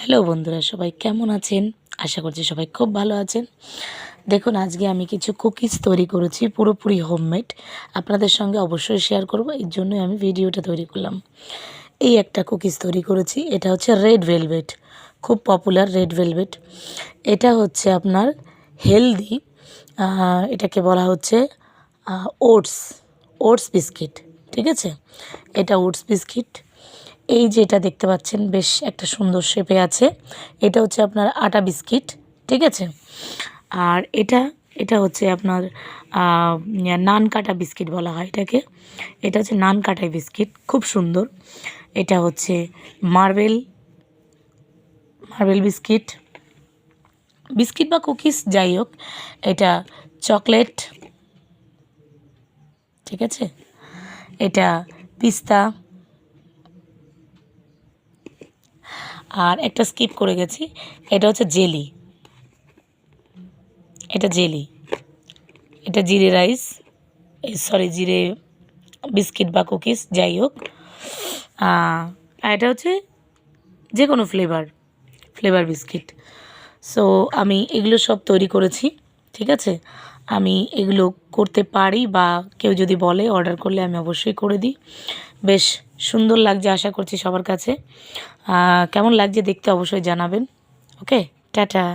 Hello বন্ধুরা, সবাই কেমন আছেন? আশা করছি সবাই খুব ভালো আছেন। দেখুন, আজকে আমি কিছু কুকিজ তৈরি করেছি, পুরোপুরি হোমমেড। আপনাদের সঙ্গে অবশ্যই শেয়ার করব, এর জন্যই আমি ভিডিওটা তৈরি করলাম। এই একটা কুকিজ তৈরি করেছি, এটা হচ্ছে রেড ভেলভেট, খুব পপুলার রেড ভেলভেট। এটা হচ্ছে আপনার হেলদি, এটাকে বলা হচ্ছে ওটস ওটস বিস্কিট। ঠিক আছে, এটা ওটস বিস্কিট। এই যেটা দেখতে পাচ্ছেন বেশ একটা সুন্দর শেপে আছে, এটা হচ্ছে আপনার আটা বিস্কিট। ঠিক আছে, আর এটা এটা হচ্ছে আপনার নান কাটা বিস্কিট বলা হয় এটাকে। এটা হচ্ছে নান কাটাই বিস্কিট, খুব সুন্দর। এটা হচ্ছে মার্বেল মার্বেল বিস্কিট, বিস্কিট বা কুকিজ যাই হোক। এটা চকলেট। ঠিক আছে, এটা পিস্তা। আর একটা স্কিপ করে গেছি, এটা হচ্ছে জেলি। এটা জেলি, এটা জিরে রাইস, সরি জিরে বিস্কিট বা কুকিজ যাই হোক। আর এটা হচ্ছে যে কোনো ফ্লেভার বিস্কিট। সো আমি এগুলো সব তৈরি করেছি। ঠিক আছে, আমি এগুলো করতে পারি, বা কেউ যদি বলে অর্ডার করলে আমি অবশ্যই করে দিই। বেশ সুন্দর লাগছে, আশা করছি সবার কাছে কেমন লাগছে দেখতে অবশ্যই জানাবেন। ওকে, টাটা।